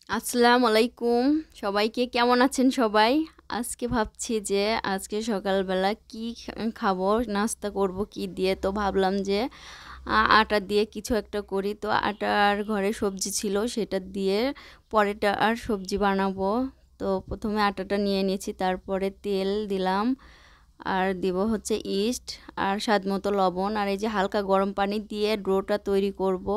আসসালামু আলাইকুম সবাইকে কেমন আছেন সবাই। আজকে ভাবছি যে আজকে সকালবেলা কি খাবো, নাস্তা করব কি দিয়ে। তো ভাবলাম যে আটা দিয়ে কিছু একটা করি। তো আটার ঘরে সবজি ছিল, সেটা দিয়ে পরেটা আর সবজি বানাবো। তো প্রথমে আটাটা নিয়ে নিয়েছি, তারপরে তেল দিলাম, আর দিব হচ্ছে ইস্ট আর স্বাদ মতো লবণ, আর এই যে হালকা গরম পানি দিয়ে ডোটা তৈরি করব।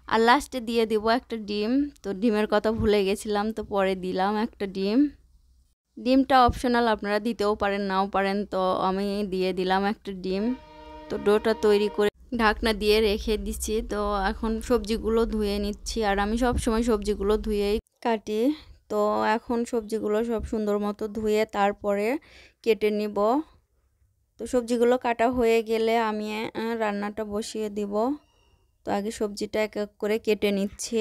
আর লাস্টে দিয়ে দিব একটা ডিম। তো ডিমের কথা ভুলে গেছিলাম, তো পরে দিলাম একটা ডিম। ডিমটা অপশনাল, আপনারা দিতেও পারেন নাও পারেন, তো আমি দিয়ে দিলাম একটা ডিম। তো ডোটা তৈরি করে ঢাকনা দিয়ে রেখে দিচ্ছি। তো এখন সবজিগুলো ধুয়ে নিচ্ছি, আর আমি সব সময় সবজিগুলো ধুয়েই কাটি। তো এখন সবজিগুলো সব সুন্দর মতো ধুয়ে তারপরে কেটে নিব। তো সবজিগুলো কাটা হয়ে গেলে আমি রান্নাটা বসিয়ে দিব। তো আগে সবজিটা এক এক করে কেটে নিচ্ছি।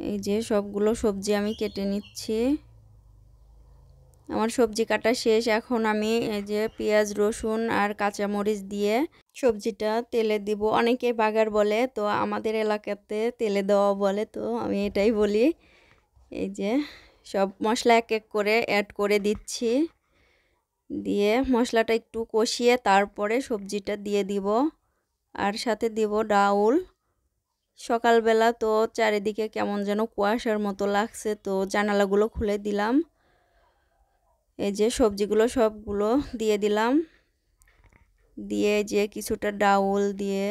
এই যে সবগুলো সবজি আমি কেটে নিচ্ছি। আমার সবজি কাটা শেষ। এখন আমি এই যে পেঁয়াজ রসুন আর কাঁচামরিচ দিয়ে সবজিটা তেলে দিব। অনেকে বাগার বলে, তো আমাদের এলাকাতে তেলে দেওয়া বলে, তো আমি এটাই বলি। এই যে সব মশলা এক এক করে অ্যাড করে দিচ্ছি, দিয়ে মশলাটা একটু কষিয়ে তারপরে সবজিটা দিয়ে দিব। আর সাথে দিব ডাউল। সকালবেলা তো চারিদিকে কেমন যেন কুয়াশার মতো লাগছে, তো জানালাগুলো খুলে দিলাম। এই যে সবজিগুলো সবগুলো দিয়ে দিলাম, দিয়ে যে কিছুটা ডাউল দিয়ে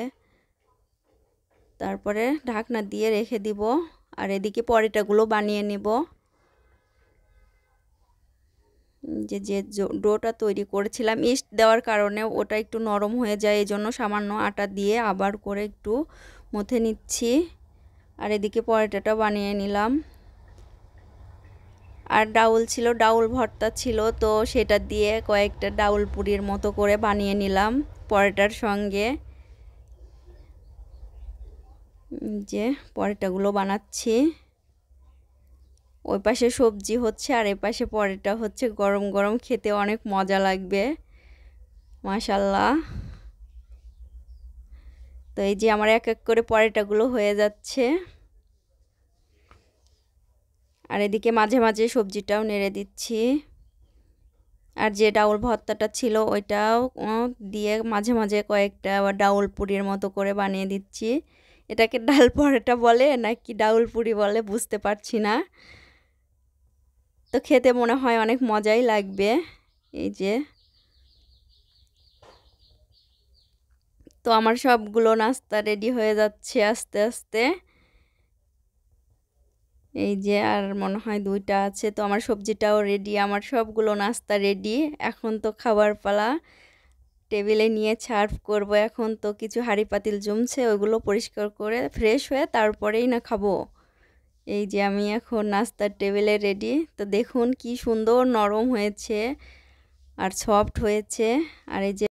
তারপরে ঢাকনা দিয়ে রেখে দিব। আর এদিকে পরোটাগুলো বানিয়ে নেব। যে যে ডোটা তৈরি করেছিলাম ইস্ট দেওয়ার কারণে ওটা একটু নরম হয়ে যায়, এই জন্য সামান্য আটা দিয়ে আবার করে একটু মথে নিচ্ছি। আর এদিকে পরোটাটা বানিয়ে নিলাম। আর ডাউল ছিল, ডাউল ভর্তা ছিল, তো সেটা দিয়ে কয়েকটা ডাউল পুরির মতো করে বানিয়ে নিলাম পরোটার সঙ্গে। যে পরোটাগুলো বানাচ্ছি, ওই পাশে সবজি হচ্ছে আর এই পাশে পরোটা হচ্ছে। গরম গরম খেতে অনেক মজা লাগবে, মাশাল্লাহ। তো এই যে আমার এক এক করে পরোটাগুলো হয়ে যাচ্ছে, আর এদিকে মাঝে মাঝে সবজিটাও নেড়ে দিচ্ছি। আর যে ডাউল ভর্তাটা ছিল ওইটাও দিয়ে মাঝে মাঝে কয়েকটা আবার ডাউল পুরির মতো করে বানিয়ে দিচ্ছি। এটাকে ডাল পরোটা বলে নাকি ডাউল পুরি বলে বুঝতে পারছি না। তো খেতে মনে হয় অনেক মজাই লাগবে। এই যে তো আমার সবগুলো নাস্তা রেডি হয়ে যাচ্ছে আস্তে আস্তে। এই যে আর মনে হয় দুইটা আছে। তো আমার সবজিটাও রেডি, আমার সবগুলো নাস্তা রেডি। এখন তো খাবার পালা, টেবিলে নিয়ে সার্ভ করব। এখন তো কিছু হাঁড়ি পাতিল জমছে, ওইগুলো পরিষ্কার করে ফ্রেশ হয়ে তারপরেই না খাবো। এই যে আমি এখন নাস্তার টেবিলে রেডি। তো দেখুন কি সুন্দর নরম হয়েছে আর সফট হয়েছে। আর এই যে